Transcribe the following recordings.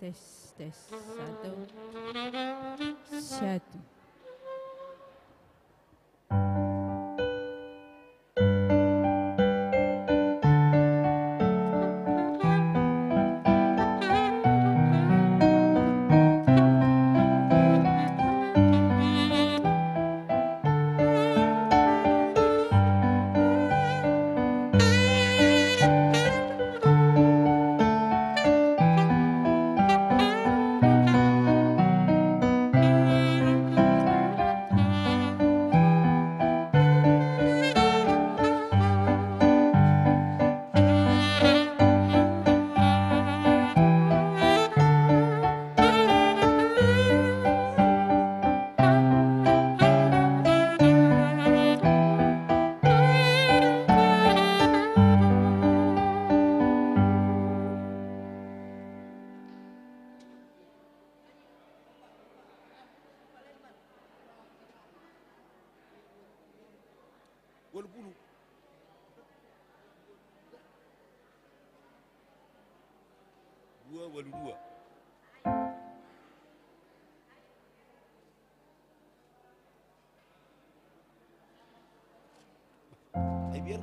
tes. Satu. Dua. Biar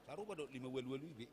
taruh pada 5 walu-walu ibe.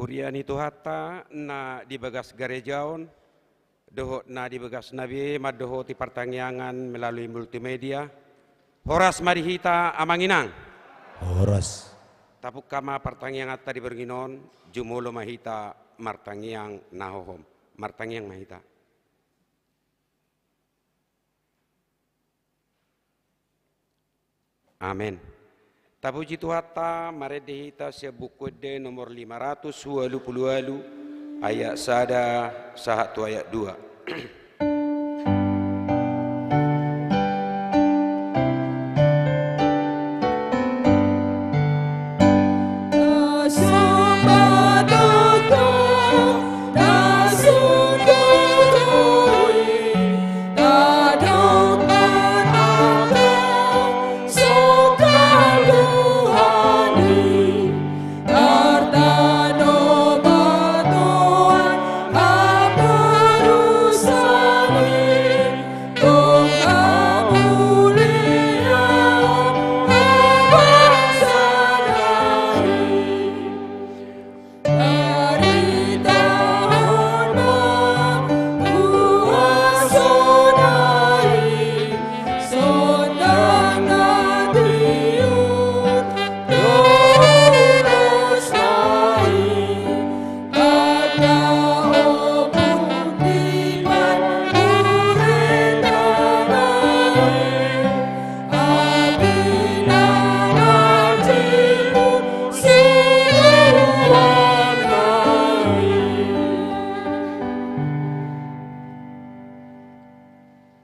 Uriani tuhata na di bagas garejaon, dohot na di bagas nabi madohoti pertanyaan melalui multimedia. Horas marihita amanginang. Horas. Tapuk kama pertanyaan tadi berginon, jumulo mahita martanyang nahohom. Martanyang mahita. Amin. Tapuji tuhata maredehita sebukude nomor 528 ayat sada sahatu ayat 2.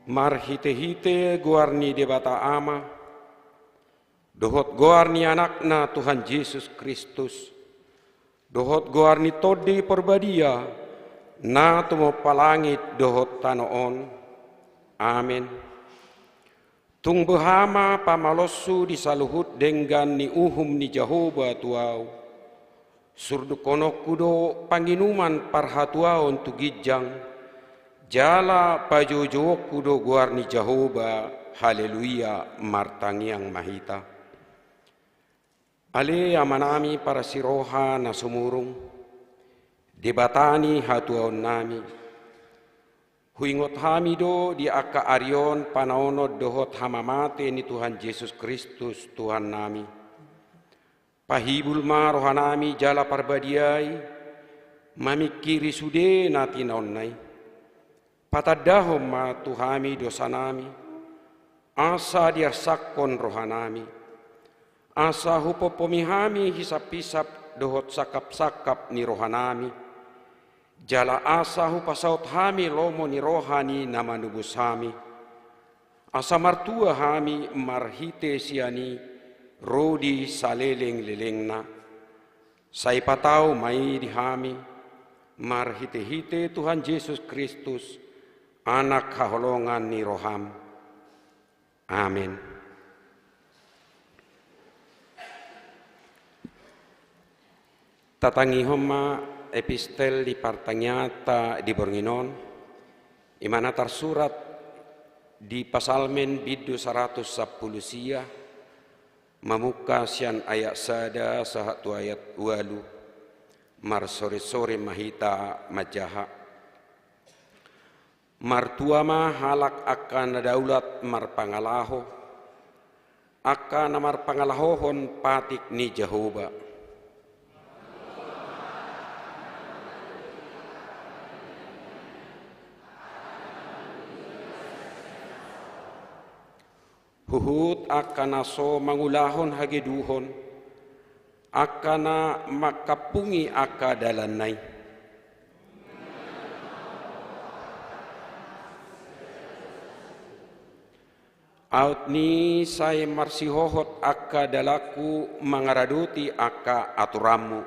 Marhite-hite guarni debata ama, dohot guarni anakna Tuhan Yesus Kristus, dohot guarni todi perbadia, na tumo palangit dohot tanoon. Amin. Tung behama pamalosu disaluhut dengan ni uhum ni Jehovah tuau, surdu konok kudo panginuman parhatuaon tu gijang, jala pajojo kudo guarni Jehovah, haleluya martangiang mahita. Ale amanami para siroha na sumurung, debatani hatuaon nami. Huingot hamido di aka arion panaonod dohot hamamate ni Tuhan Yesus Kristus Tuhan nami. Pahibul ma rohanami jala parbadiai, mamikiri sude nati naonnai. Patadahom ma tuhami dosa nami, asa dia sakon rohanami, asa hupo pomihami hisap-hisap dohot sakap-sakap ni rohanami, jala asa hupasaut hami lomo ni rohani nama nubus hami, asa martua hami marhite siani, rodi saleleng-lelengna, sai patau mai di hami, marhite-hite Tuhan Yesus Kristus, anak kaholongan ni roham. Amin. Tatangi homa epistel di partanyata di Bornginon, imana tersurat di pasalmen bidu 110 sia, mamuka sian ayat sada sahatu ayat walu, mar sore-sore mahita majaha. Martuama halak akan daulat marpangalaho, akan marpangalahohon patik ni Jehovah. Huhut akan aso mangulahon hageduhon, akan makapungi aka dalanay. Out ni saya marsihohot aka dalaku mangaraduti aka aturamu.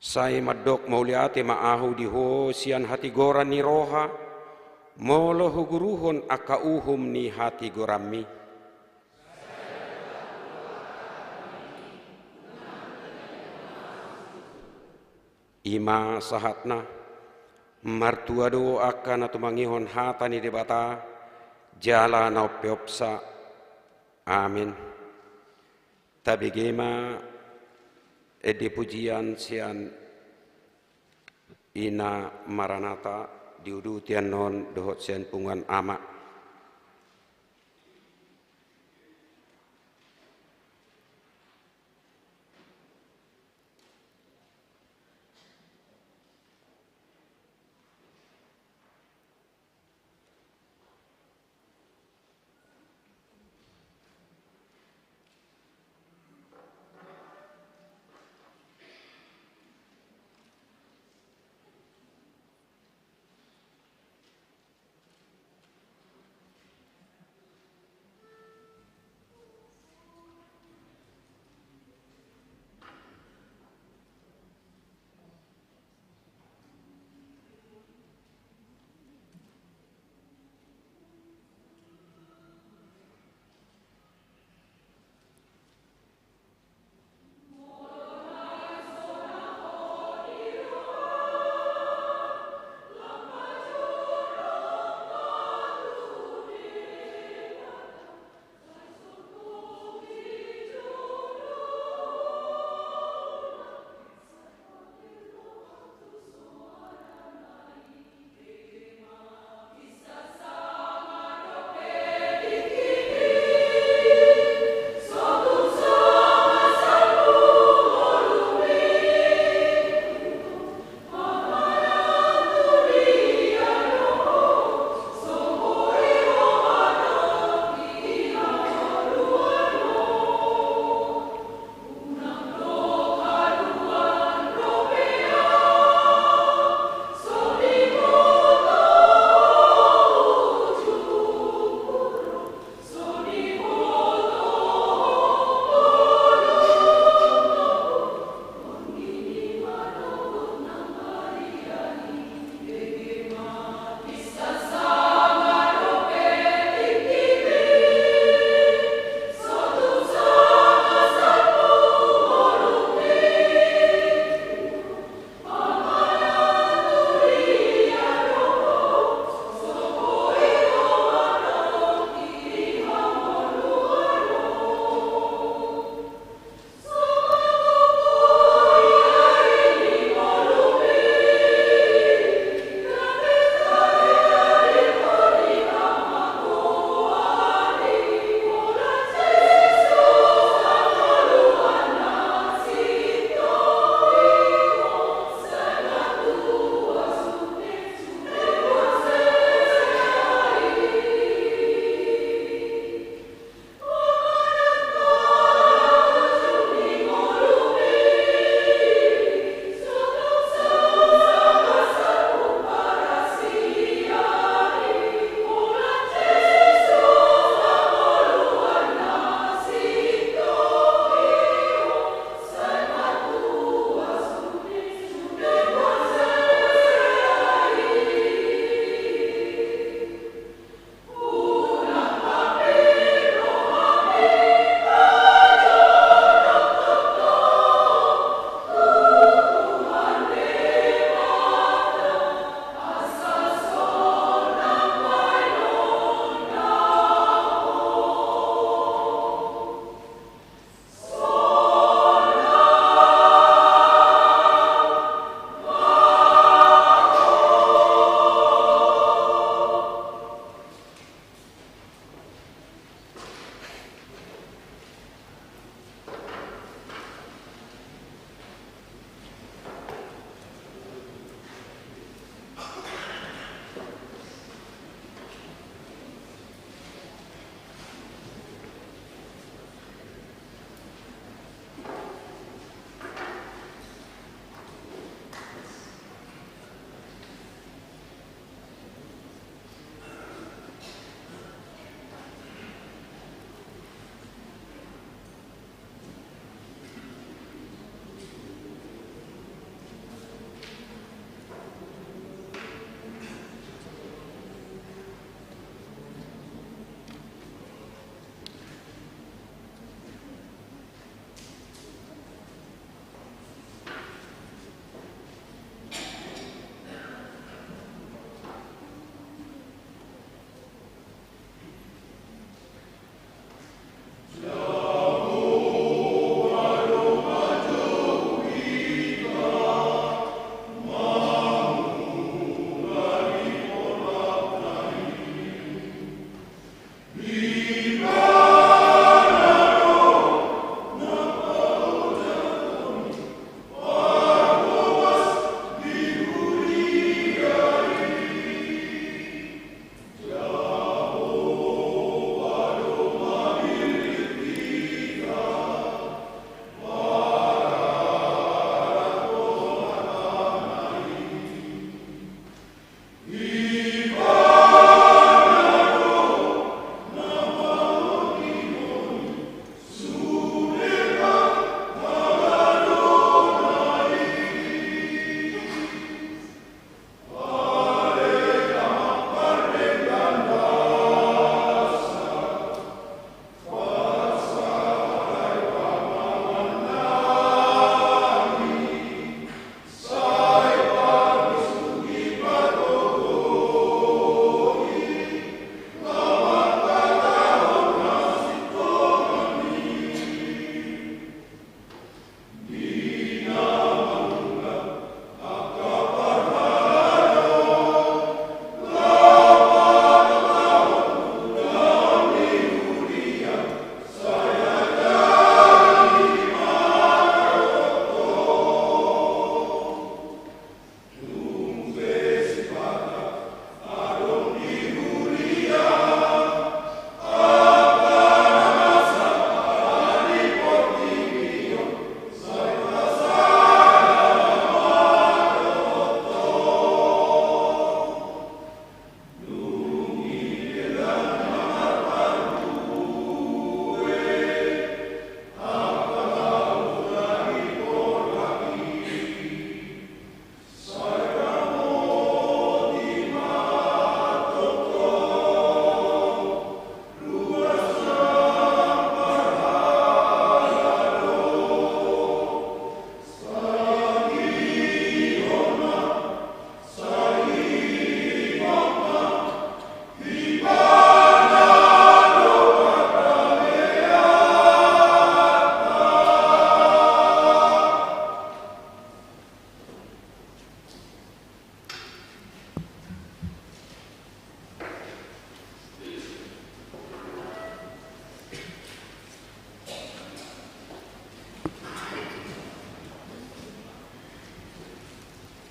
Saya madok mauliate maahu diho sian hati goran ni roha, molo huguruhon aka uhum ni hati gorami. Ima sahatna martuado akan atumangihon hata ni debata jala na peopsa. Amin. Tabigema edi pujian sian ina maranata diudu tian non dohot sian pungan ama.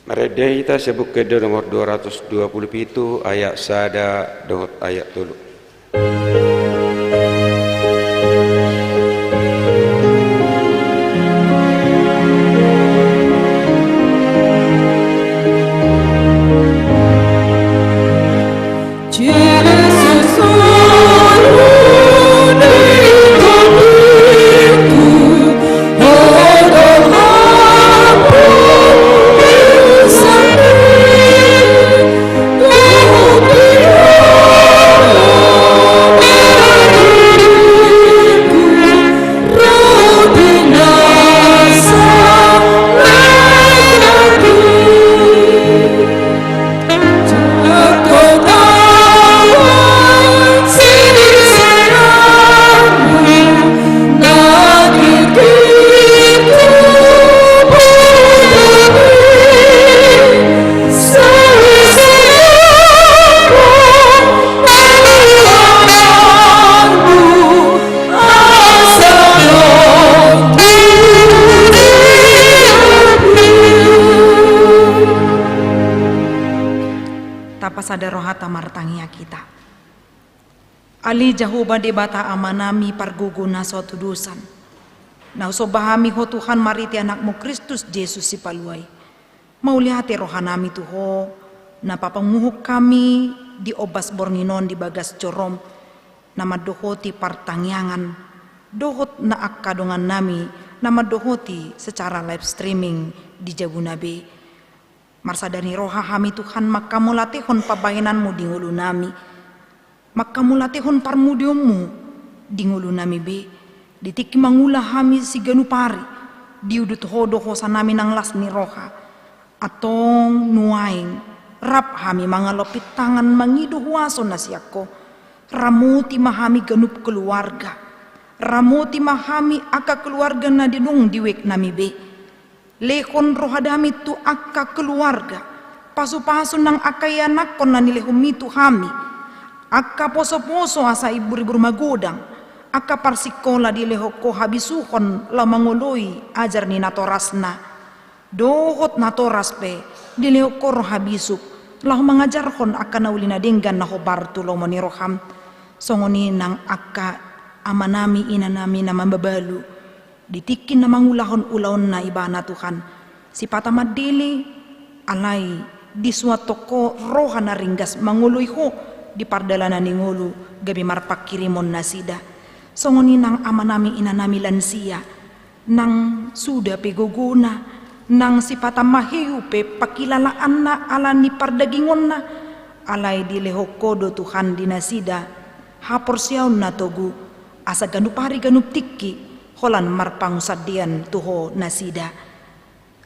Meredeh kita sebut ke nomor 227 ayat sada dohot ayat tulu. Tapasada rohata martangia kita. Ali jahuba debata amanami parguguna suatu dusan. Na usobahami ho Tuhan mariti anakmu Kristus Yesus si paluai. Maulihati rohanami tuho na papanguhuk kami di obas bornginon di bagas corom nama dohoti partangyangan dohot na akkadongan nami nama dohoti secara live streaming di Jabunabe. Marsadani roha hami Tuhan maka mulatihon pabayananmu di ngulu nami maka mulatihon parmudiummu di ngulu nami be ditiki mangula hami si ganupari diudut hodo hosa nami nang lasni roha atong nuaing rap hami mangalopit tangan mangidu huaso nasiako ramuti mahami ganup keluarga ramuti mahami aka keluarga na dinung diwek nami be lekon rohadami tu akka keluarga pasu-pasu nang akayanak kon nanilehumi tu hami akka poso-poso asa ibu-ibu magodang akka parsikola di lehoko habisuhon lamangoloi ajar ni natorasna dohot natoras pe di lehoko roh habisuk lah mengajarhon akka naulina denggan naho bartu lomoni roham songoni nang akka amanami inanami na mambabalu ditikin na mangulahon ulaon na ibana Tuhan si patamadili alay di suatu ko roha na ringgas manguloy ho di pardalanan ni ngulu gabi marpakirimon na sida songoni nang amanami inanami lansia nang suda pegogona nang si patamahiu pe pakilalaan na ala ni pardagingon na alay di lehokodo Tuhan di nasida hapor siyaw na togu asa ganupari ganup tiki holan marpangusadian tuho nasida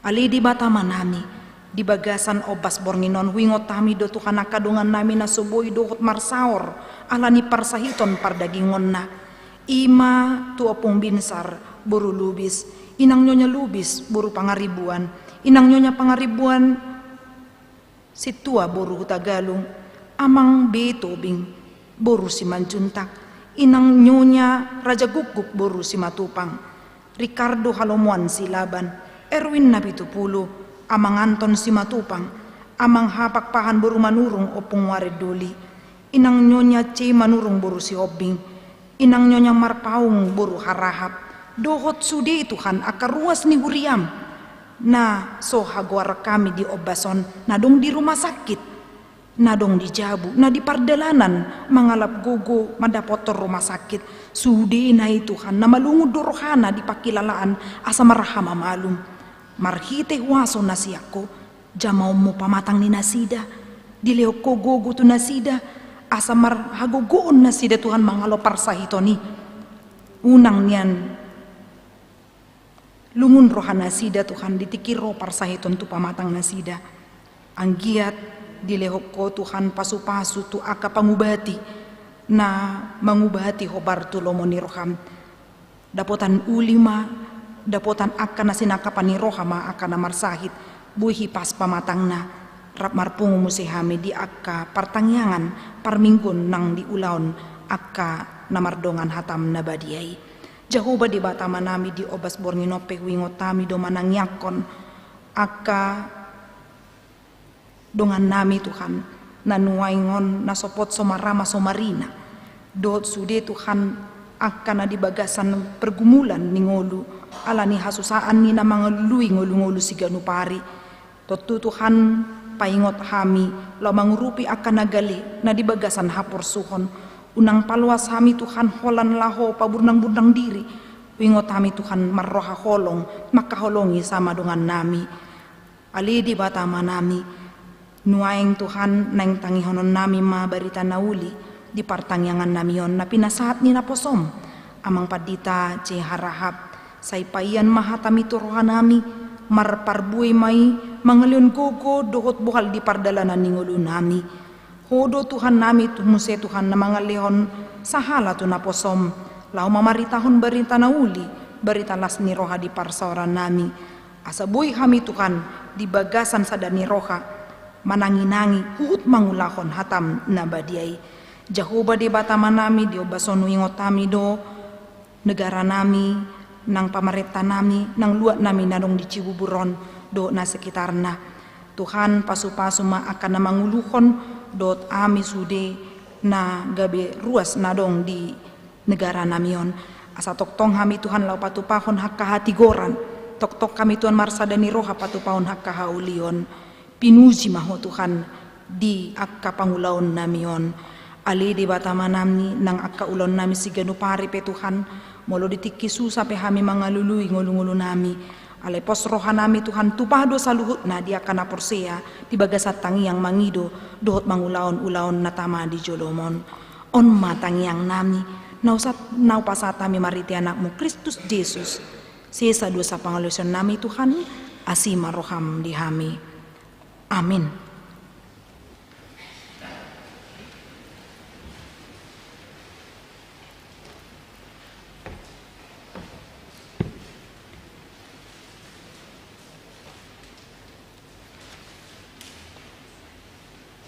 ali di bata manami di bagasan obas bornginon wingot tami do Tuhan akadungan nami na suboy dohot marsaor ala ni parsahiton pardagingon na ima tu opong binsar buru lubis inang nyonya lubis buru pangaribuan inang nyonya pangaribuan si tua buru hutagalung amang betobing buru si manjuntak inang nyonya Raja Guguk boru si Matupang Ricardo Halomuan si Laban Erwin Napitupulu amang Anton si Matupang amang Hapakpahan boru manurung opong waredoli inang nyonya C manurung boru si Obing inang nyonya Marpaung boru harahap dohot sudi Tuhan akar ruas ni huriam na so hagwar kami di obason nadong di rumah sakit nadong di Jabu na di pardalanan mangalap gogo madapotor rumah sakit sudi na Tuhan na malungod dorohana di pakilalaan asa marahama malum marhite huaso nasiako jamaw mo pamatang ni nasida dileo ko gogo tu nasida asa marhagogoon nasida Tuhan mangalo parsahitoni unang niyan lungun rohan nasida Tuhan ditikiro parsahiton tu pamatang nasida ang giat dilehok ko Tuhan pasu-pasu tu aka pangubati na mangubati hobar tu lomoni roham dapotan ulima dapotan aka na sinakapan ni rohama aka na marsahit buhi pas pamatang na rap marpungu musihami di aka partangyangan parminggon nang di ulaon aka na mardongan hatam na badiyay jahuba di bata manami di obas bornginope wingot tami do manangyakon aka Dengan nami Tuhan nanuaingon nasopot somarama somarina dot sude Tuhan akan di bagasan pergumulan ningolu ala ni hasusaan ni na mga lui ngolu-ngolu siganu pari totu Tuhan paingot hami lo mangurupi akan nagali na di bagasan hapor suhon unang paluas hami Tuhan holan laho paburnang-burnang diri wingot hami Tuhan marroha holong makaholongi sama dengan nami ali di bata manami nuaing Tuhan nang tangihonon nami ma barita nauli di partangyangan nami yon na pinasahat ni naposom amang padita ce harahap say payan mahatami turuhan nami marparbuy may mangalion gogo dohot buhal di pardalanan ningulu nami hodo Tuhan nami tumuse Tuhan na mga lehon sahala tu naposom lau mamaritahon barita nauli barita las ni roha di parsaoran nami asabuy hami Tuhan di bagasan sadani roha mananginangi huhut mangulahon hatam na badiay Jehovah di bata manami di obasonu ingot kami do negara nami nang pamareta nami nang luat nami nanong di Cibuburon do na sekitarna Tuhan pasu-pasu ma akan na manguluhon dot ami sude na gabe ruas nadong di negara nami yon asa toktong kami Tuhan lau patupahon hakka goran tok kami Tuhan marsadani roha patupahon hakka haulion pinuji maho Tuhan di akka pangulaon nami yon ali di bata manami nang akka ulon nami siganu pari pe Tuhan molo ditikki susah pe hami mangalului ngulu-ngulu nami ale pos roha nami Tuhan tupado saluhut na dia kana porsea di bagasat tangi yang mangido dohot mangulaon-ulaon natama di jolomon on matangi yang nami nau pasata mi mariti anakmu Kristus Yesus sesa dosa pangalusion nami Tuhan asima roham di hami amin.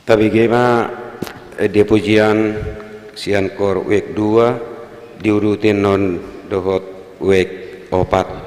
Tapi gema di pujian sian kor wek 2 diurutin non dohot wek 4.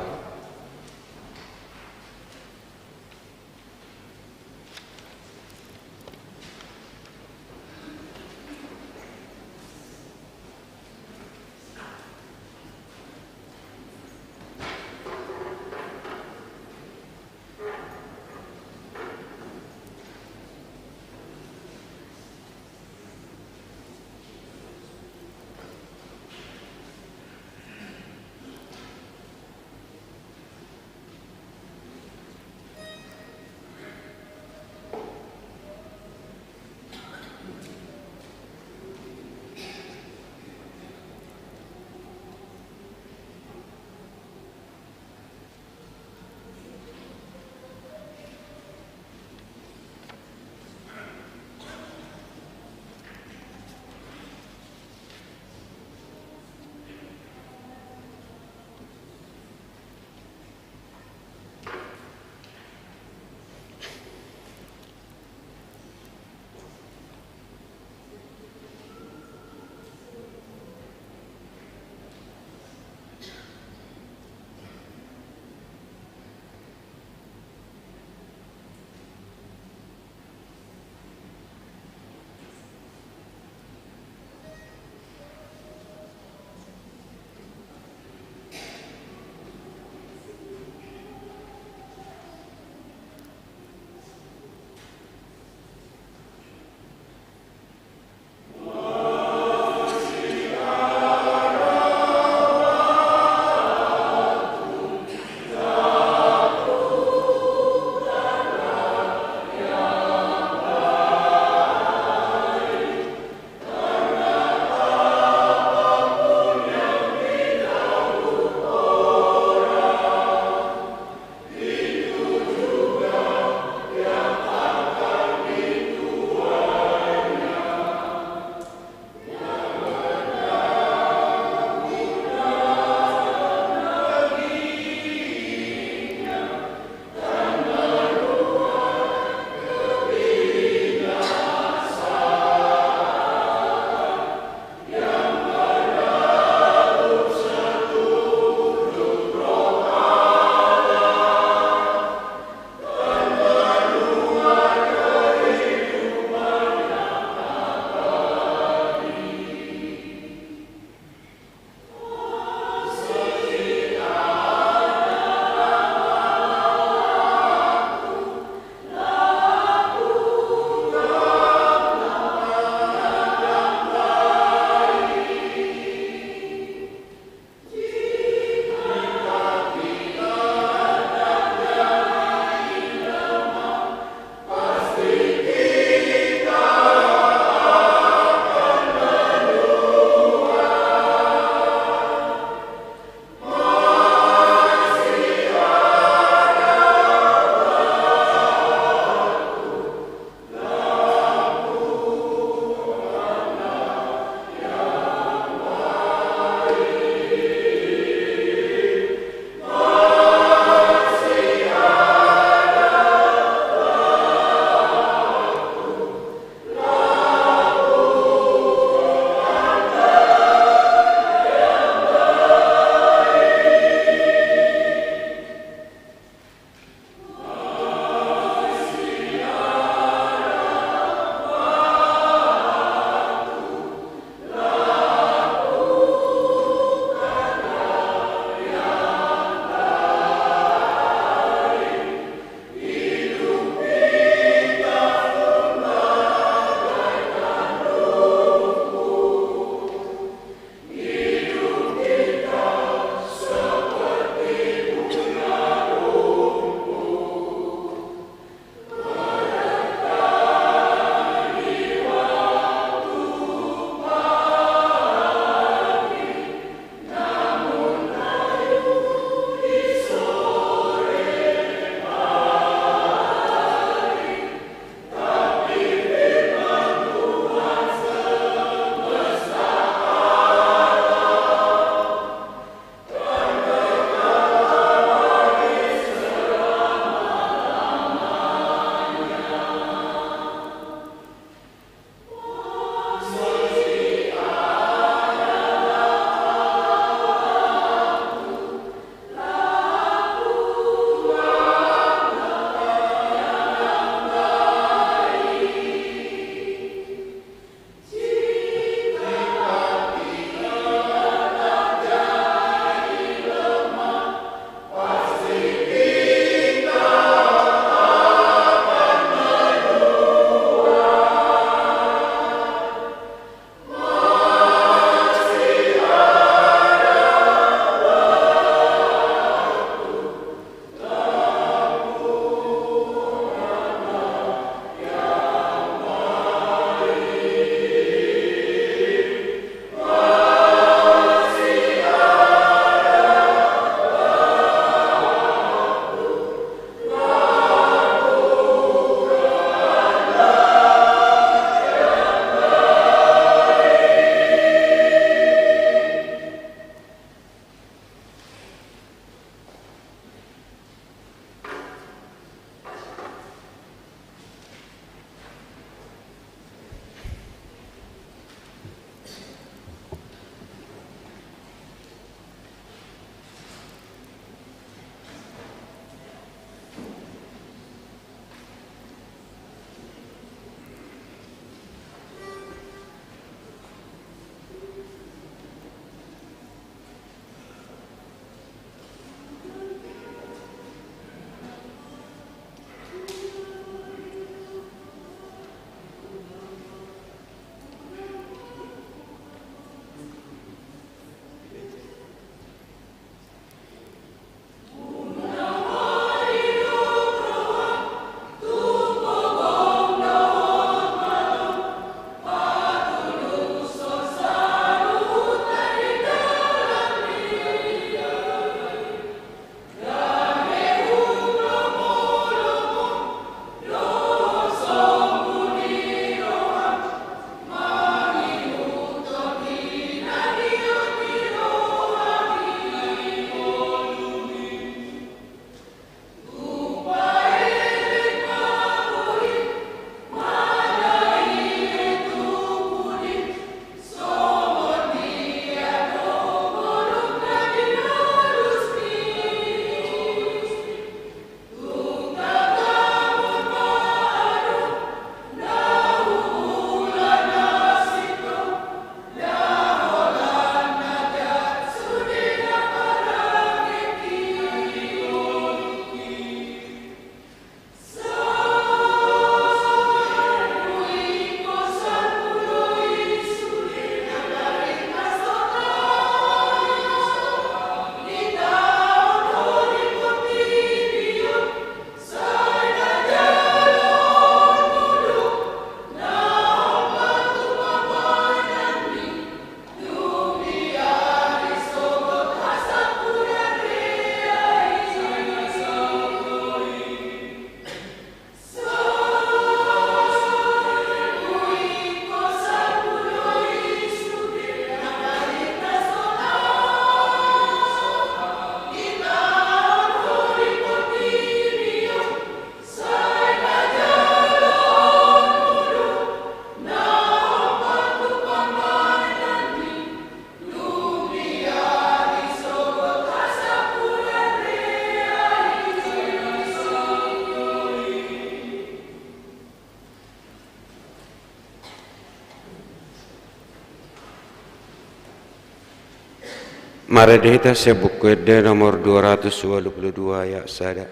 Maradita Sebukwede nomor 222 ya sada.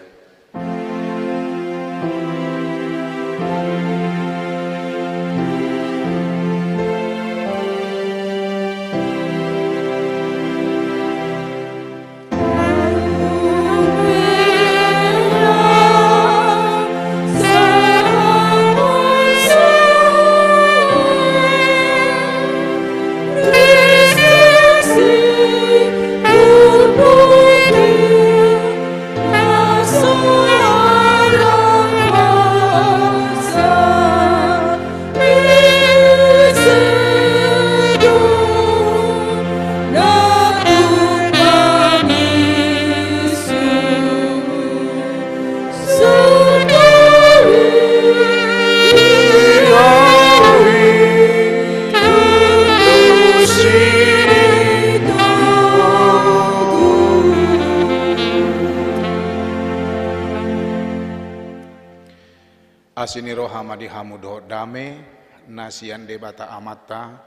Asini roha madihamu dohot dame, nasian debata amata,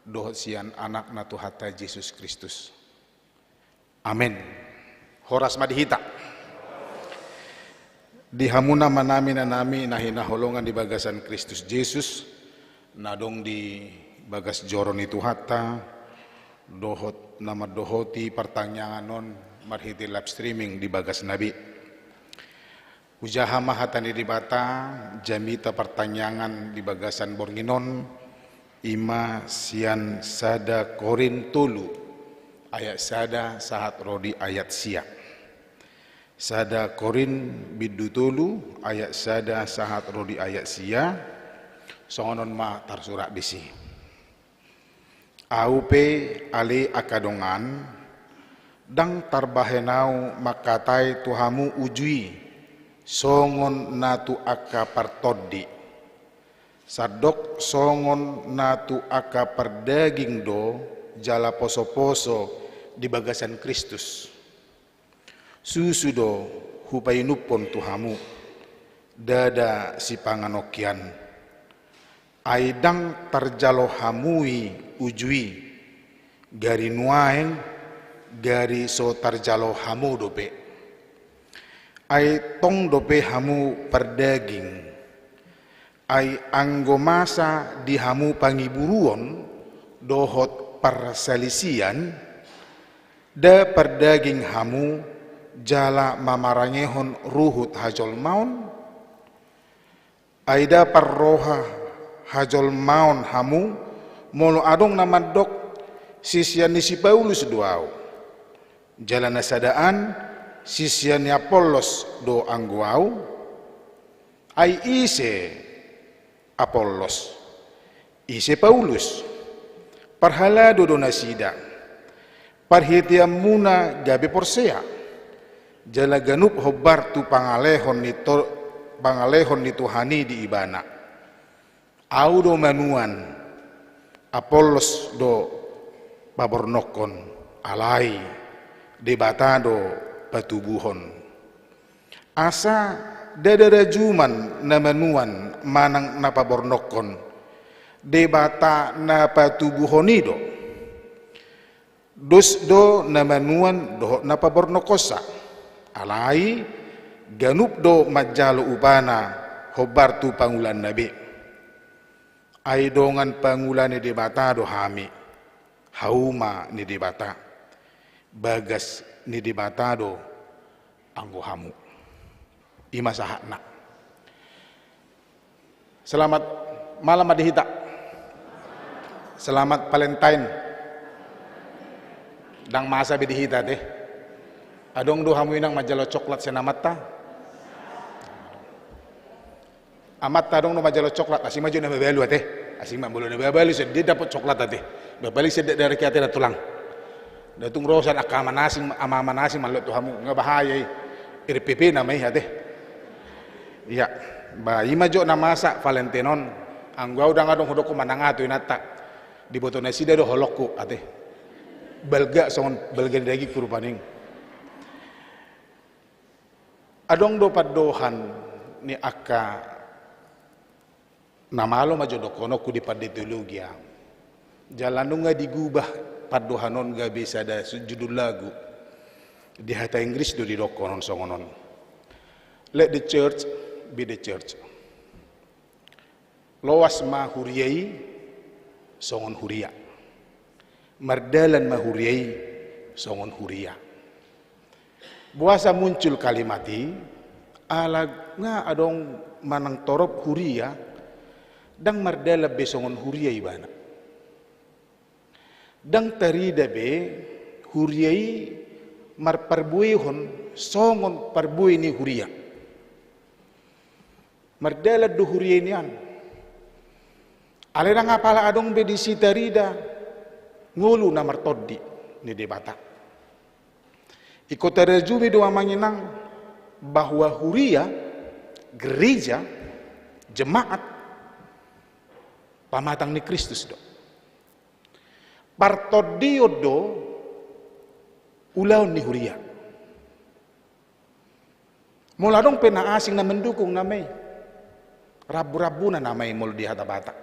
dohot sian anak na Tuhata Yesus Kristus. Amin. Horas madihita. Dihamuna manami na nami nahinaholongan di bagasan Kristus Yesus, nadong di bagas joron ni Tuhata, dohot nama dohoti pertanyaan non marhiti live streaming di bagas Nabi. Ujaha mahatani di bata, jamita pertanyaan di bagasan bornginon, ima sian sada korin tulu, ayat sada sahat rodi ayat sia. Sada korin bidu tulu, ayat sada sahat rodi ayat sia, songonon ma tarsurak disi. Aupe ale akadongan, dang tarbahenau makatai tuhamu ujui, songon natu aka partodi sadok songon natu aka perdaging do jala poso-poso di bagasan Kristus susu do hupainupon tuhamu dada si panganokian aidang tarjalo hamui ujui gari nuaeng gari so tarjalo hamu dope ay tong dope hamu perdaging ay anggo masa di hamu pangiburuon dohot perselisian da perdaging hamu jala mamarangehon ruhut hajol maun ay da parroha hajol maun hamu molo adong namadok sisian ni si Paulus doau jalan nasadaan sisian Apollos do angguau ay ise Apollos ise Paulus parhalado do nasida parhitiam muna gabi porsea jala ganup hobar tu pangalehon ni Tuhani di ibana au do manuan Apollos do babornokon alai debatado patubuhon asa dadara juman namanuan manang napabornokon debata napatubuhonido dos do namanuan do napabornokosa alai ganup do majalo upana hobar tu pangulan nabi ay dongan pangulan ni debata do hami hauma ni debata bagas ni debatado anggo hamu ima sahakna. Selamat malam adihita, selamat Valentine dang masa bidihita teh adong do hamu inang majalo coklat senamata amat tadong no majalo coklat asing maju na babalu teh asing mambolo na babalu sedih dapat coklat teh babalik sedih dari kiate na tulang datung rosan akamanasing amamanasing malot tuhamu nga bahaya irpipi na may hate iya ba imajo na masa Valentinon ang gwaw da nga dong hodok ko manangato inata di boto na sida do holokku ate balga songon balga dagi kurupaning adong do padohan ni aka namalo majo do kono ku di padetologia jalan nga digubah padohanon ga bisa ada judul lagu di hata Inggris do di dokonon songonon. Let the church be the church. Lowas ma huriyai songon huria. Mardalan ma huriyai songon huria. Buasa muncul kalimati alag nga adong manang torop huria dang mardala be songon huria ibana. Dang tarida be huriai marparbuihon songon parbuih ni huria. Mardala do huria nian. Alena ngapala adong be di sitarida ngulu na martoddi ni debata. Iko terjumi doa manginang bahwa huria gereja jemaat pamatang ni Kristus do. Partodio do ulaw ni huria. Mula dong pena asing na mendukung namay. Rabu-rabu na namay mul di hata-bata.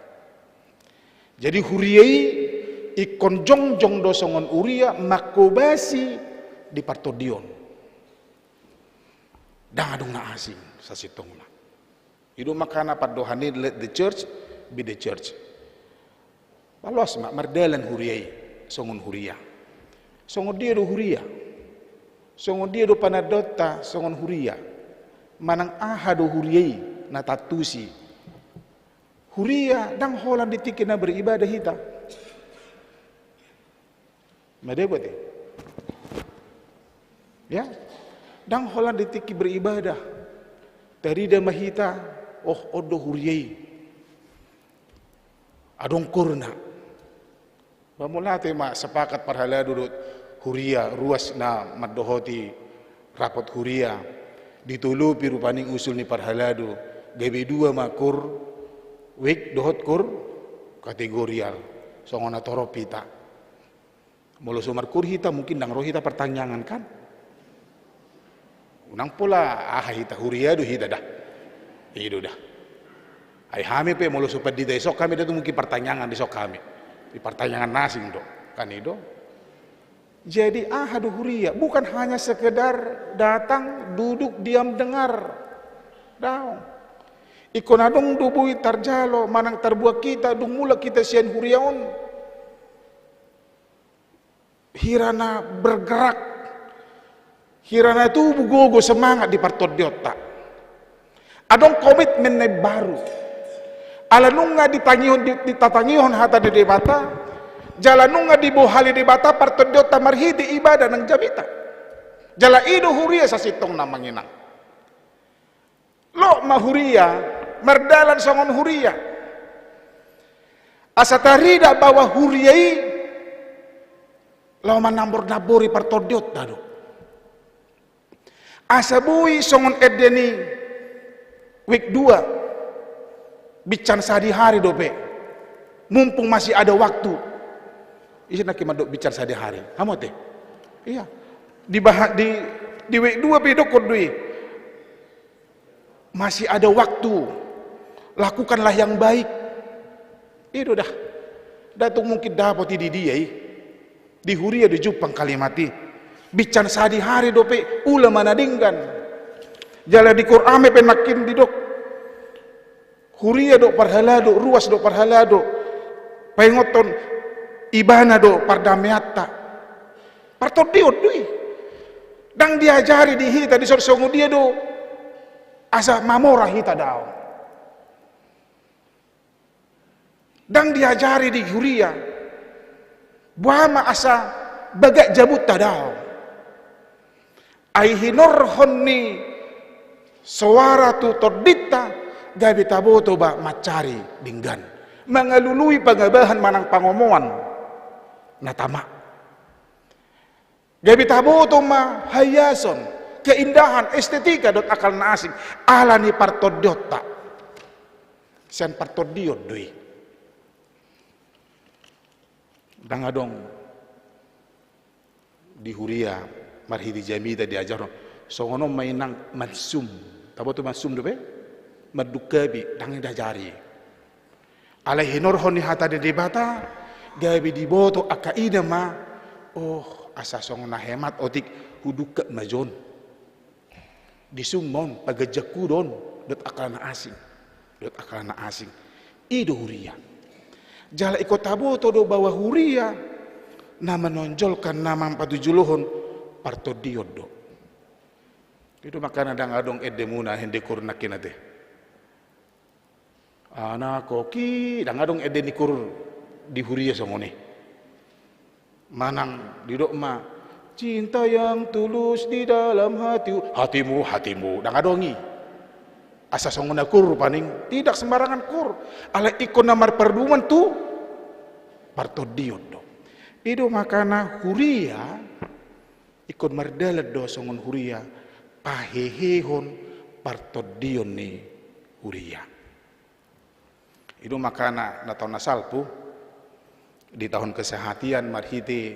Jadi huriai ikon jong-jong do songon uria makobasi di partodion. Dangadong na asing sa sitong na. Ido makana padohanid let the church be the church. Palos mardalan huriai songon huria. Songon dia do huria. Songon dia do panadota songon huria. Manang aha do huriai na tatusi. Huria dang holan ditikin na beribadah hita. Madebot eh. Ya. Dang holan ditiki beribadah. Dari dah mahita odo huriai. Adong kurna. Pamula tema sepakat parhala dudut huria ruas na madohoti rapot huria ditulu piru paning usul ni parhalado gabe dua makur wik dohot kur kategorial songona toropita mulu sumar kur hita mungkin dang roh hita pertanyaan kan unang pula hita huria do hita dah itu dah ai hami pe mulu supad di esok kami dah tu mungkin pertanyaan di esok kami di pertanyaan nasing do kan itu. Jadi ahadu huria bukan hanya sekedar datang duduk diam dengar daun ikon adong dubui tarjalo manang terbuat kita dung mula kita sian huriaon hirana bergerak hirana itu bugogo semangat di partot diota adong komitmen baru alanunga ditatangihon hata di debata jalanunga dibohali debata partodiota marhidi ibadah nang jamita jala ido huria sa sitong na manginang lo mahuria mardalan songon huria asa tarida bawa huriai lo manambor-nabori partodiota do asa bui songon edeni week 2 bican sehari hari dope mumpung masih ada waktu isi nak kimadok bican sehari hari hamote iya di week 2 pedokot dui masih ada waktu lakukanlah yang baik itu dah datuk mungkin dapat di dia di huria di jupang kalimati bican sehari hari dope ulama nadinggan jala di Qur'an penakin di dok huria do parhalado ruas do parhalado pengoton ibana do pardamiata partodiot dui dang diajari di hita di sorsongo dia do asa mamora hita dao dang diajari di huria buama asa bagak jabut tadao ai hinor honni suara tu todita gabi taboto ba macari dinggan mengalului pangabahan manang pangomoan natama gabi taboto ma hayason keindahan estetika dot akal na asing ala ni partodiota sen partodiot doi dangadong di huria marhidi jamida diajar songono mainang mansum taboto mansum dope madukabi dangi dajari alaihi nurhoni hata de debata gabi di boto aka ida ma, oh asa song na hemat otik hudukat majon. Disumon pagajaku don, dot akal na asing, ido huria. Jala ikut tabo todo bawa huria, na menonjolkan nama patujuluhon parto diodo. Itu makana dang adong edemuna hende kurna kinate. Anak koki dang adong ede nikur di huria songone. Manang didok ma cinta yang tulus di dalam hatimu dang adongi. Asa songona kur paning tidak sembarangan kur. Ala ikon namar perduman tu parto diodo. Itu makana huria ikon mardalat do songon huria pahehehon parto dion ni huria. Itu makana na tahun nasalpu di tahun kesehatian marhiti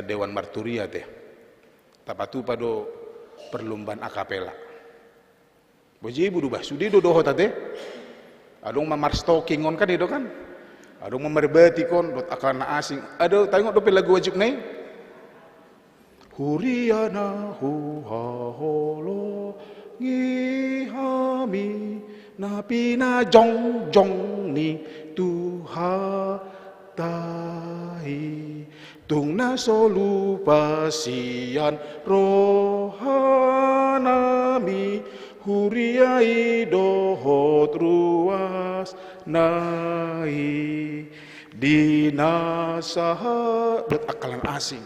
Dewan Marturia teh tapatu pado perlombaan akapela. Boji budubah sudi do doho teh adong mamar stalking on kan itu kan. Adong mamerbati kon dot akana asing. Ado tengok do lagu wajib nai. Huria na huha holo ngihami na pina jong jong ni tuha tahi tung na solu pasian rohanami huriai dohot ruas nai dinasaha dot akalan asing.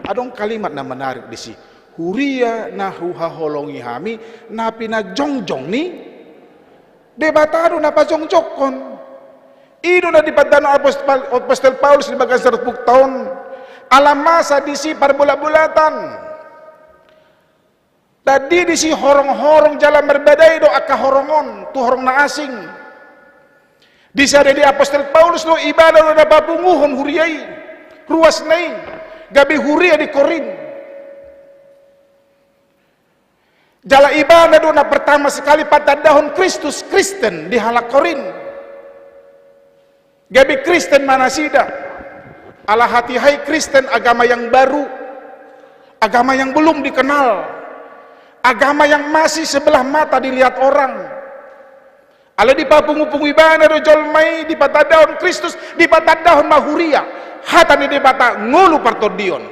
Adong kalimat na menarik di si huria nahu haholongi hami napi na jongjong ni debatado na pa jongjokon ido na dipadano apostol Paulus di bagas 100 tahun alam masa di si parbulat-bulatan tadi di si horong-horong jalan berbedai do aka horongon tu horong na asing di sada di apostol Paulus lo ibadah do na bapunguhon huriai ruas nai gabi huria di Korin. Jala ibadah dona pertama sekali patadahon Kristus Kristen di halak Korin. Gabi Kristen manasida. Ala hati hai Kristen agama yang baru. Agama yang belum dikenal. Agama yang masih sebelah mata dilihat orang. Ala di papungu-pungu ibadah do jolmai di patadahon Kristus di patadahon mahuria. Hatani di bata ngulu partodion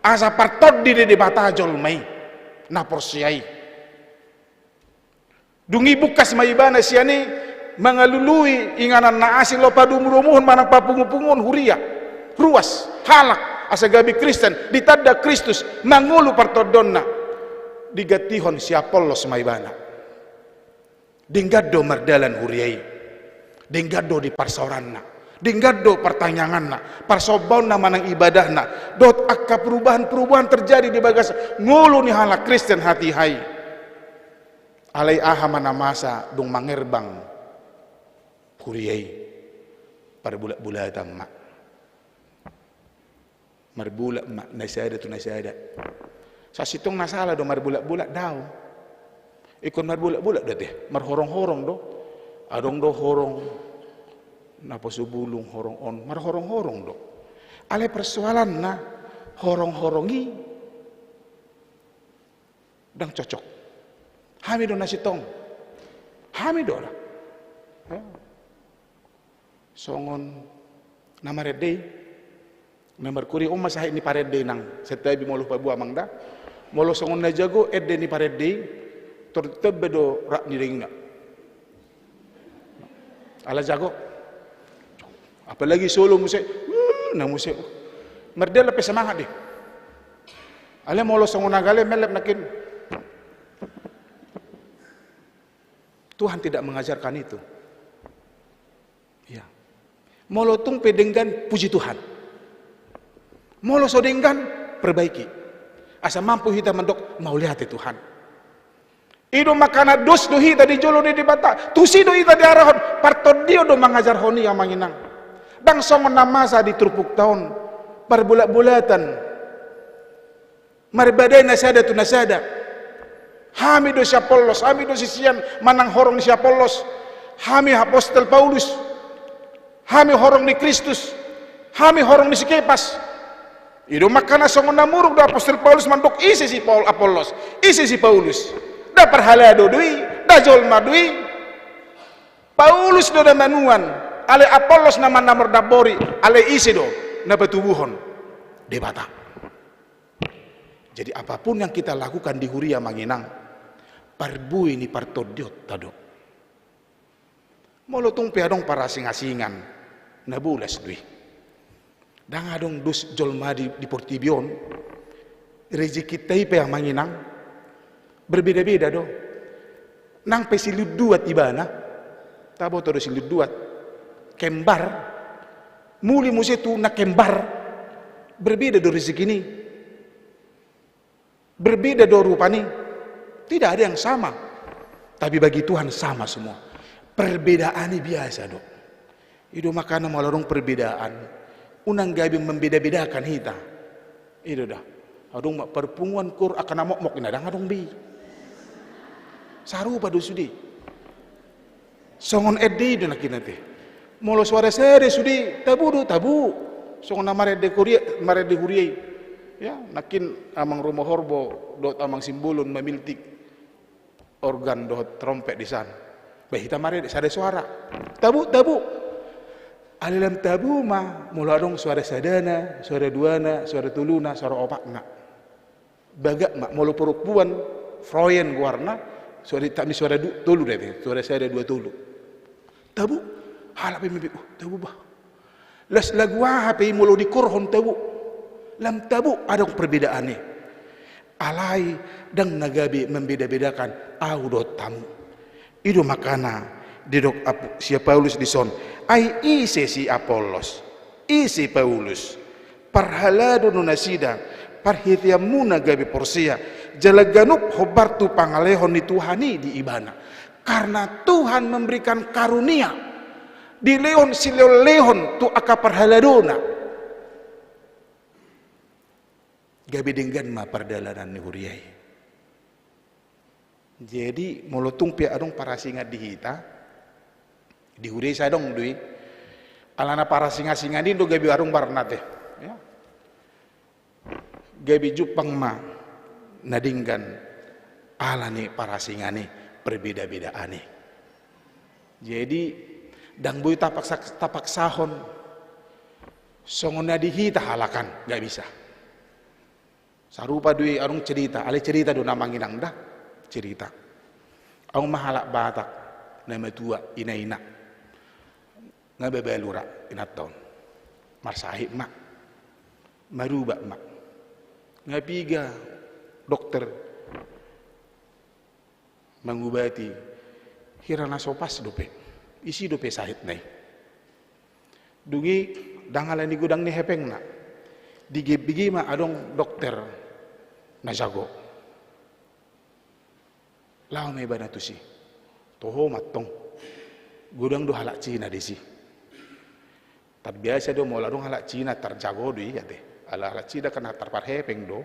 asa partodi di bata jolmai na porsiai dungi bukas maibana siani mangalului inganan na asing lo padumurumuhun manang papungu-pungun huria ruas halak asa gabi Kristen ditanda Kristus mangulu partodonna digatihon siapollos maibana dinggado mardalan huriai dinggado di parsoranna dinggado pertanyaanna, parsobaun na manang ibadahna, dot akka perubahan-perubahan terjadi di bagas ngulu ni halak Kristen hati hai. Alai aha mana masa dong mangerbang kuriai pada bulat-bulatan mak. Marbulat mak nasada tu nasada. Sa sitong nasala do marbulat-bulat daw. Ikon marbulat-bulat dah teh, marhorong-horong do. Adong do horong napa subulung horong on mar horong-horong do ale persoalan na horong-horongi dang cocok hami do nasitong hami do lah songon namarede namar kuri masah ini parede nang setabi moluh pabu amangda molo songon na jago edde ni parede tertebe do rak ni dingna ala jago apalagi solo musik na musik merdela pe semangat deh ale molo songon nagale melep nakin Tuhan tidak mengajarkan itu ya molo tung pedenggan puji Tuhan molo sodenggan perbaiki asa mampu kita mendok mau lihat Tuhan ido makana dos do hita di jolo di bata tusi do hita di arahon parton dio do mengajar honi yang manginang dang songon na masa di trupuk tahun perbulat-bulatan maribadai nasada tu nasada hami do siapollos hami do sisian manang horong siapollos hami apostol Paulus Hami horong di Kristus, hami horong di si Kepas. Ido makana songon namuruk da apostol Paulus mandok isi si Paul Apollos, isi si Paulus. Da perhala do dui, da jolma dui. Paulus do da manuan, ale Apollos nama namor dabori, ale isi do na betubuhon debata. Jadi apapun yang kita lakukan di Huria Manginang, parbui ni partodiot tado. Molotong piadong para singasingan, nabulas dui. Dan adong dus jolma di Portibion, rezeki taipe yang Manginang, berbeda-beda do. Nang pesilud duat ibana, tabo todo silud duat, kembar, muli musetu na kembar, berbeda do rezeki ini. Berbeda do rupa nih, tidak ada yang sama, tapi bagi Tuhan sama semua. Perbedaan ini biasa do. Itu makanya malarong perbedaan, unang gabi membeda-bedakan kita. Itu dah. Adong perpunguan kur akan amok-mok inadang adong bi. Saru pada sudi. Songon edi do nakina teh. Molo suara sere sudi tabu do tabu. Songon namare de Huria. Ya, nakin amang rumah horbo dot amang simbulun memiltik organ dot trompet di sana. Bahita mare sada suara. Tabu. Alilam tabu mah mula dong suara sadana, suara duana, suara tuluna, suara opakna. Bagak mak mulu perempuan Freuen warna suara tak suara tulu deh, suara sada dua tulu. Tabu halap mimpi tabu bah. Las lagu apa mulu dikorhon tabu. Lam tabu ada perbedaan nih. Alai dan nagabi membeda-bedakan audot tamu. Itu makana didok si Paulus di son. Ai isi si Apollos, isi Paulus. Parhalado nunasida, parhitiamuna gabi porsia. Jalaganuk hobartu pangalehon di Tuhani di ibana. Karena Tuhan memberikan karunia. Di leon si lehon tu aka parhaladona. Gabi denggan ma perdalanan ni Huriai. Jadi molotung pia adong para singa di hita. Di Huriai saya dong dui. Alana para singa-singa di do gabi arung barnate. Ya. Gabi jupang ma nadinggan alani para singa ni berbeda-beda aneh. Jadi dang bui tapak sahon. Songon di hita halakan gak bisa. Sarupa dui arung cerita, ale cerita do namanginang dah cerita. Ang mahalak batak nama tua ina-ina. Ngabebelura inaton. Marsahib mak. Maruba mak. Ngapiga dokter mengubati hirana sopas dope. Isi dope sahid nai. Dungi dangalan di gudang ni hepeng nak. Digi ma adong dokter na jago. Lao may ba na to si? Toho matong. Gudang do halak Cina desi. Tad biasa do mo larong halak Cina tar jago do yate. Ala halak Cina kan tar parhepeng do.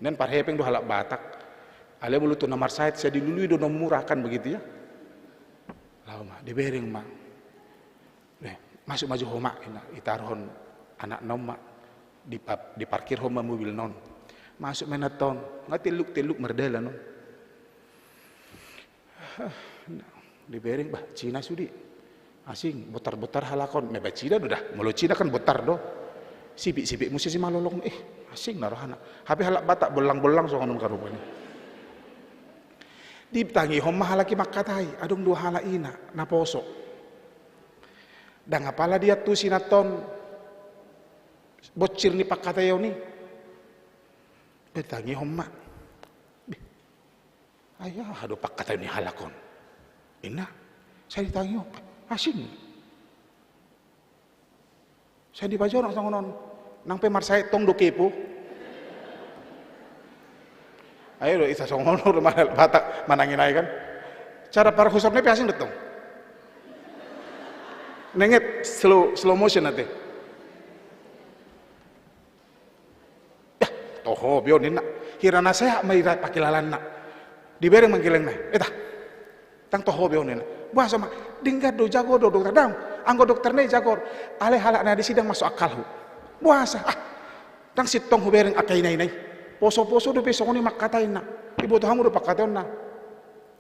Nen parhepeng do halak Batak. Ale bulu to namar sait sa dilului do nomurakan begitu ya. Lao ma dibereng ma. Masuk maju homa itarhon anak nom ma. Di parkir homa mobil non. Masuk menaton, ngatiluk-tiluk merdela non. Di bering bah Cina sudi. Asing botar-botar halakon, meba Cina dah. Mulu Cina kan botar do. Sipik-sipik musisi malolong asing narohana. Hape halak Batak belang-belang songonon karupani. Ditangi homa halaki makatai, adong dua hala ina naposo. Dan apala dia tu sinaton bocir ni pakatayaw ni. Betangi homma. Ayah hado pakatayaw ni halakon. Ina, saya ditangi asing. Saya dibajar sang non. Nang pemar saya tong do kepo. Ayo do isa sang non Batak manangin ay kan. Cara para khusapnya asing detong. Nenget slow motion nate. Toho bion nina hirana saya mai pakilalan nak dibereng mangkileng na eta tang toho bion nina bahasa mah dinggat do jago do dokter dang anggo dokter nih jagor, ale halak na di sidang masuk akal hu. Buasa, dang sitong hu bereng akai nai. Poso-poso do besok ni makatain na. Ibu tuh hamu do pakatain na.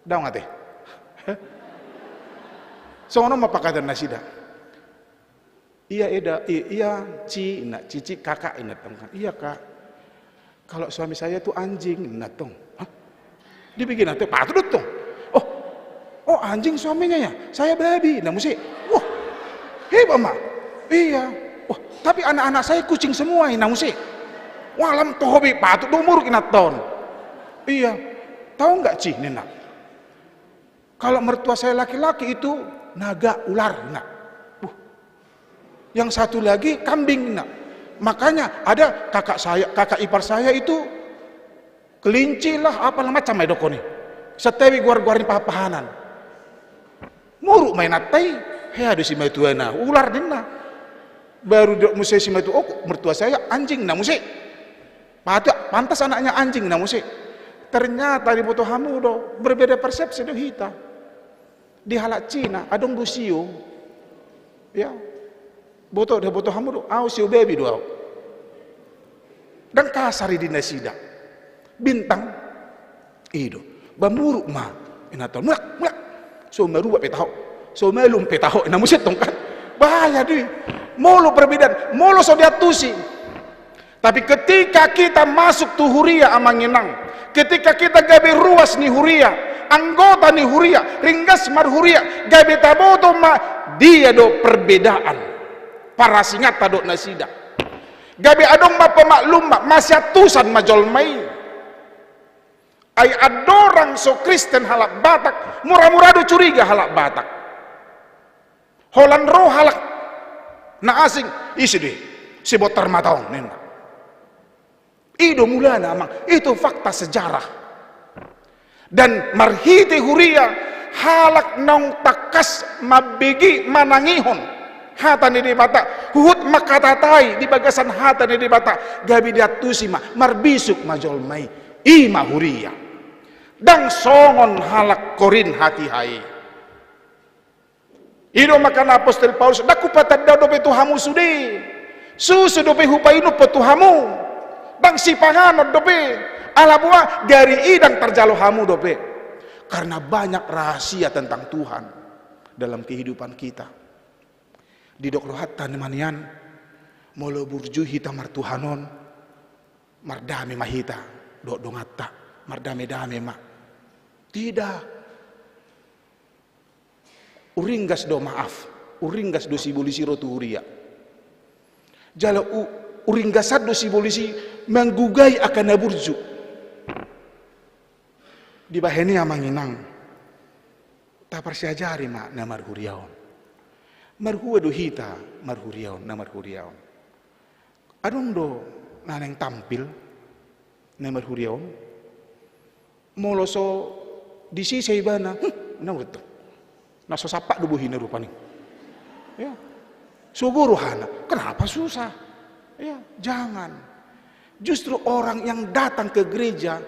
Daw ngate. Sono mapakatain na sida. Iya Eda, iya cici kakak ingat dong kan. Iya kak, kalau suami saya tuh anjing ingat dong. Hah? Dibikin nanti patut dong. Oh anjing suaminya ya, saya babi. Nah mesti, wah hebat mak. Iya, wah tapi anak-anak saya kucing semua ini. Nah mesti, walam tuh hobi patut umur ingat tahun. Iya, tahu nggak Ci Nina? Kalau mertua saya laki-laki itu naga ular, nak. Yang satu lagi kambing, nak. Makanya ada kakak ipar saya itu kelinci lah, apalah macam ay doko nih. Setewi guar-guarin papahanan. Muruk main atai, ada si matuana ular dina. Baru dok musik si matu, oh mertua saya anjing, nah musik. Pantas anaknya anjing, nah musik. Ternyata di boto hamu do berbeda persepsi do hita. Di halak Cina adong dusio, ya. Boto hamu do, siu baby do. Dan kasari di nasida, bintang, ido, bamuruk ma, inaton, mulak. So merubah petaho, so melum petaho, namun setong kan, bahaya deh. Molo perbedaan, molo so diatusi. Tapi ketika kita masuk tuh huria amanginang, ketika kita gabe ruas nih huria, anggota nih huria, ringgas mar huria, gabe taboto ma, dia do perbedaan. Para singat tadok nasida. Gabe adong ma pemaklum ma, masih atusan majolmai. Ay adorang so Kristen halak Batak, murah-murah do curiga halak Batak. Holan roh halak na asing isi deh, si botar matong nena. Ido mulana amang, itu fakta sejarah. Dan marhiti huria halak nong takas mabigi manangihon. Hata ni di bata, huhut makatatai di bagasan hata ni di bata, gabi diatusi ma, marbisuk majolmai, ima huria. Dang songon halak korin hati hai. Ido makan apostol Paulus, daku patadda dope tuhamu sudi. Susu dope hupainu petuhamu. Dang sipanganot dope. Ala buah gari idang terjalo hamu dope. Karena banyak rahasia tentang Tuhan dalam kehidupan kita. Di dok rohatan manian molo burju hita martuhanon mardame mahita dok dongata mardame-dame mak. Tidak. Uringgas do maaf, uringgas do sibolisi rotu huria. Jala uringgasat do sibolisi menggugai akan naburju. Di baheni amanginang. Tapar siajari mak namar huriaon. Marhua do hita marhuriaon namar huriaon. Adong do naneng tampil namar huriaon. Moloso di sisi ibana, nurut. Naso sapak dubuhin rupanya. Ya, suburuhana. Kenapa susah? Ya, jangan. Justru orang yang datang ke gereja,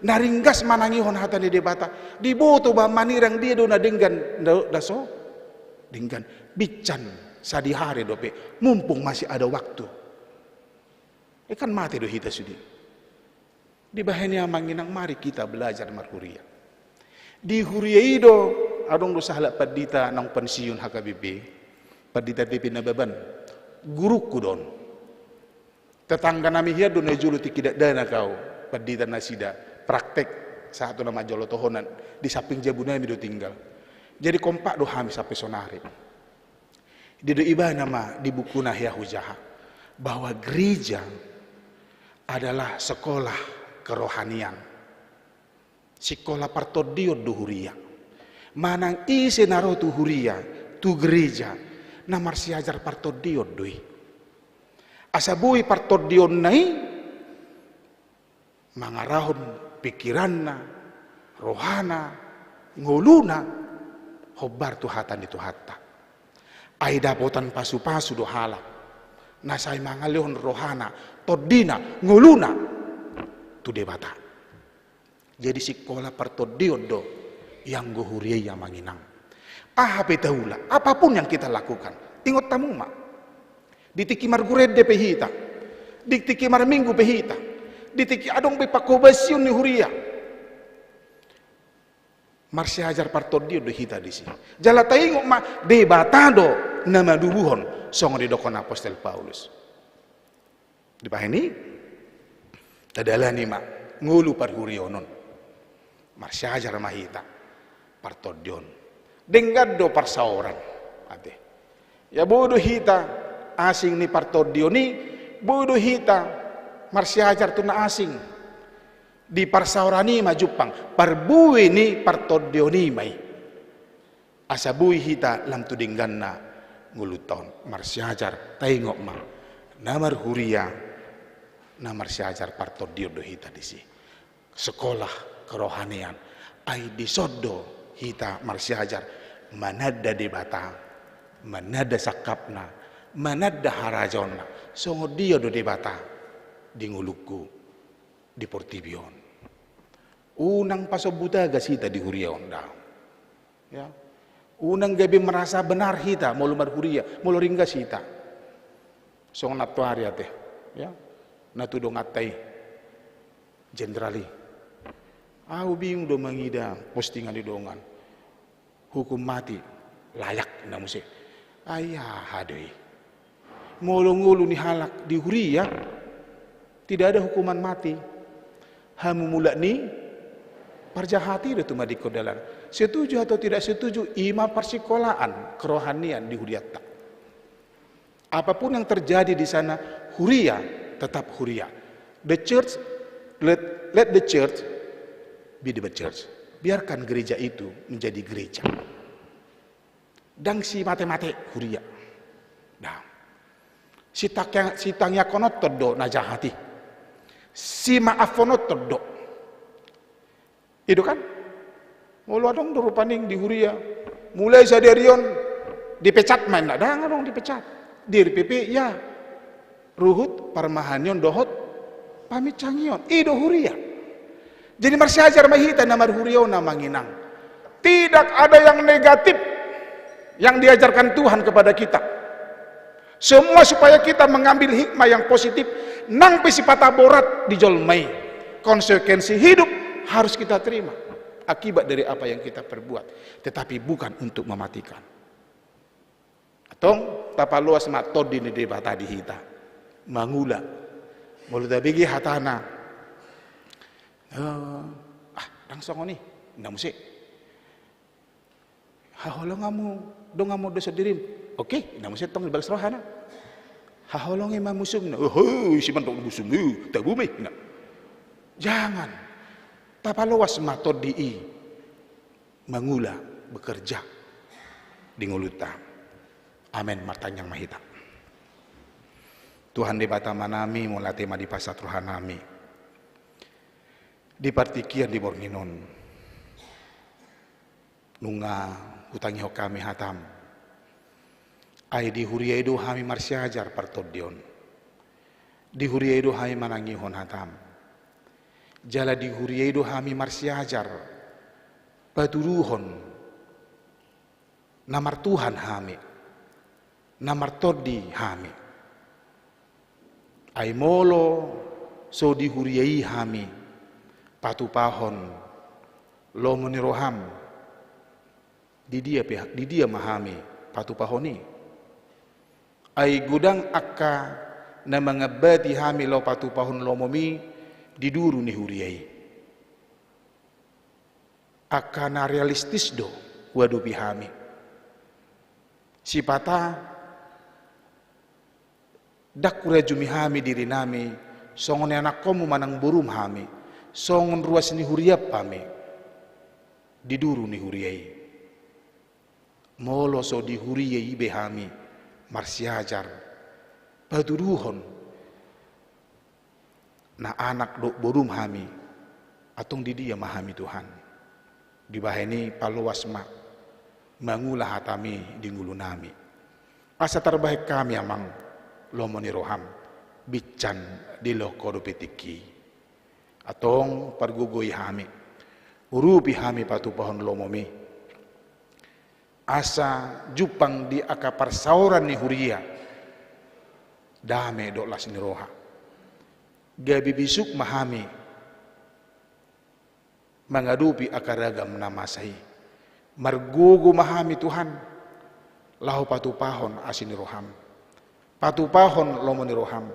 naringgas manangihon hata di debata, diboto ba manirang dia do na denggan daso, denggan bican sadihari dope, mumpung masih ada waktu. Kan mati do hita sudi. Di bahaya manginang mari kita belajar marhuria. Di huria ido adong do sahala padita nang pensiun HKBP, padita PP nababan, guruku don. Tetangga nami hiya do nejulu tikidak dana kau, padita nasida, praktek satu nama jolo tohonan di samping jabunami do tinggal. Jadi kompak do hami sampai sonare. Di do iba nama di buku Nahya Hujaha bahwa gereja adalah sekolah kerohanian. Sekolah partodio do huria. Manang ise naro tu huria, tu gereja, namar siajar partodio doi. Asabui partodio nai, mangarahon pikiranna, rohana, ngoluna, hobar tu hatan itu hatta. Ai dapotan pasu-pasu do halak. Nasai mangalihon rohana, todina, ngoluna, tu debata. Jadi sekolah partodiodo yang gohuria yang manginang. Petaula, apapun yang kita lakukan, tingot tamu mak. Ditiki margurede pehita, ditiki marminggu pehita, ditiki adong be pakobasiun ni huria. Marsi hajar partodio do hita di sini. Jala taingok ma debatado nama dubuhon songo di dokon apostol Paulus. Di pahini adalah ni mak ngulu parhurionon. Marsi hajar mahita partodion. Denggado parsaoran ate. Ya bodoh hita asing ni partodio ni bodoh hita marsi hajar tuna asing. Di parsaorani ma Jepang parbui ni partodioni mai asabui hita lam tudingganna nguluton marsiajar taingok ma namar huria namar siajar partodio do hita disi sekolah kerohanian ai disodo hita marsiajar manada debata manada sakapna manada harajonna songo dia do debata di nguluku di Portibion. Unang pasobuta gasita di huria onda. Ya. Unang gabi merasa benar hita mau lumar huria, mau ringga sita. Song natuari ate, ya. Natudong atai jenderali. Aku bingung do mangida postingan di dongan. Hukum mati layak na musik. Ayah hadoi. Ngulu-ngulu ni halak di huria tidak ada hukuman mati. Hamu mula ni parjahati itu madi kodalan. Setuju atau tidak setuju ima persikolaan kerohanian di huriata. Apapun yang terjadi di sana huria tetap huria. The church let the church be the church. Biarkan gereja itu menjadi gereja. Dan si mate-mate huria. Nah. Si tangya konot todo najahati. Si maafonot todo. Itu kan? Mulu adong durupaning di huria. Mulai sadarion dipecat main nak dah dong dipecat. Dir PP ya. Ruhut parmahanion dohot pamit cangion. Ido huria. Jadi marsi hajar mahita namar huria nama nginang. Tidak ada yang negatif yang diajarkan Tuhan kepada kita. Semua supaya kita mengambil hikmah yang positif. Nang pesipata borat dijolmai. Konsekuensi hidup harus kita terima akibat dari apa yang kita perbuat, tetapi bukan untuk mematikan. Atong tapaluas matod di debata di hita mangula mulu dabigi hatana langsung ni ndak musik haholong kamu dong kamu dosa dirim oke ndak musik tong bagas rohana haholong imam musum si mantok musum tak bumi ndak jangan. Tapaluas matod di mangula bekerja di nguluta. Amin martanyang mahita. Tuhan debata manami mula tema di pasat rohanami. Di partikian di borninon. Nunga hutangi kami hatam. Ai di huria itu hami marsiajar partodion. Di huria itu hami manangihon hatam. Jala di huria itu hami marsiajar paturuhon namar Tuhan hami namar todi hami ai molo so di huriai hami patupahon lo meniroham di dia mahami patupahoni ai gudang akka na mangabati hami lo patupahon lo momi diduru ni huriai akana realistis do wadu bihami sipata dakura jumi hami diri nami songon anak komu manang burum hami songon ruas ni huriap pami diduru ni huriai molo so di huriai behami marsiajar patuduhon na anak do borum hami atong di dia mahami Tuhan di baheni paluas ma mangulah hatami di ngulu nami asa terbaik kami amang lomoni roham bican di lo kodopetiki atong pargugoy hami urupi hami patu pohon lomomi asa jupang di akapar sauran ni huria dame doklas ni roha gabi bisuk mahami mengadupi akaragam nama sahi margugu mahami Tuhan lahu patupahon asini roham patupahon lomoni roham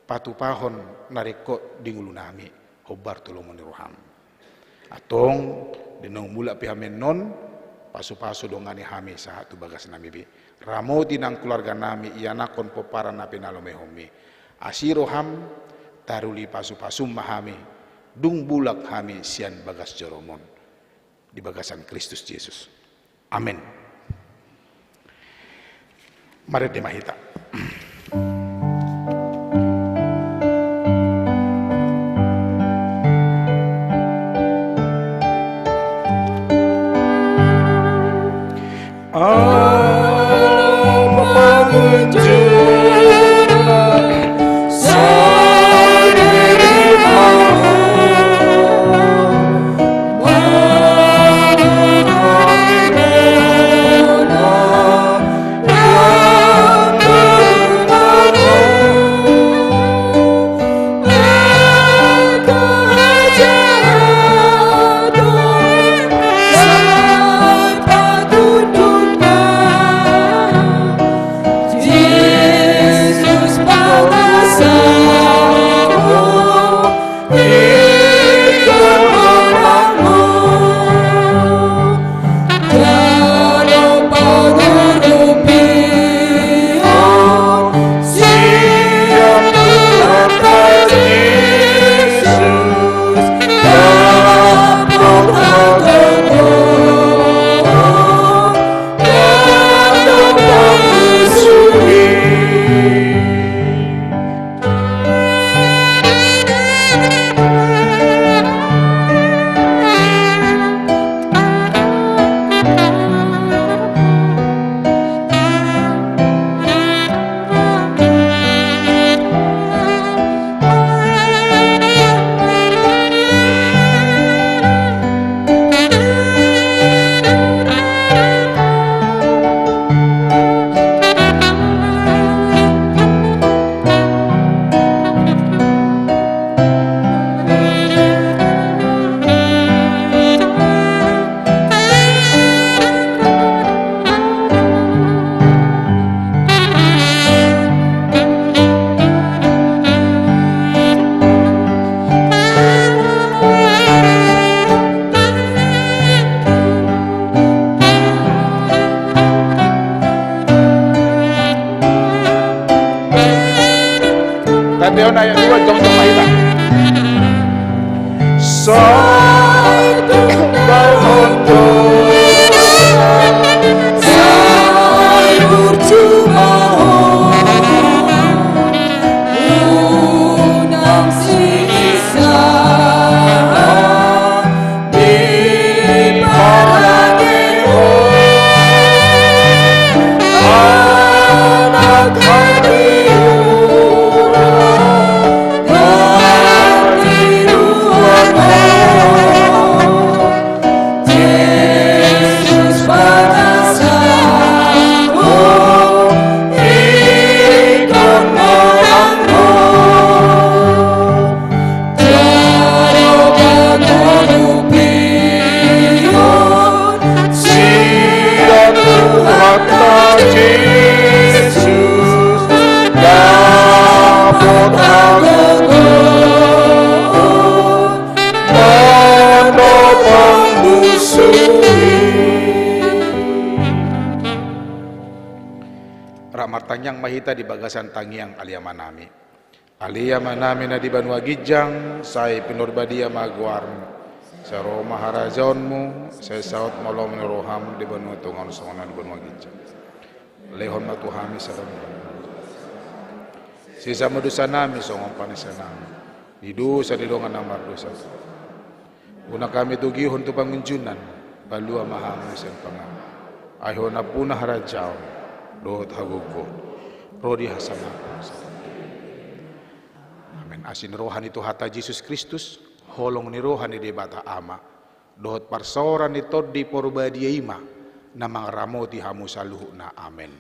patupahon nareko dingulu nami hobar tu lomoni roham atong dinong mula pihamen non pasu-pasu dongani hami sahatu bagas nami bi ramoti nang keluarga nami ianakon poparan napi nalome homi asiro ham taruli pasu-pasu mahami dung bulak hami sian bagas joromon di bagasan Kristus Yesus. Amin. Mari dimahita. Leona yang dua jong-jong mahita. Satu bangun dosa, sayur cuma unang sisa di parangeo anak hati. Ramartanyang mahita di bagasan tangiang aliamanami. Aliamanami na di Banua Gijang, say pinurbadia magwarmu. Sa Roma harajonmu, sa saot molom ni roham di Banua tungon songonan di Banua Gijang. Lehon matuhami sa Roma. Sisa madusa nami songong panisanami. Didu sa didongan ng mardusa. Una kami tugihon tu pangunjunan, balua mahami sa pangan. Ayaw na puna harajaw, dohot hagugo, rodi hasama. Amin. Asin rohan itu hata Yesus Kristus, holong ni rohan ni bata ama, dohot parsoran ni tod di porbadia ima, na mangaramoti hamu saluhu na amen.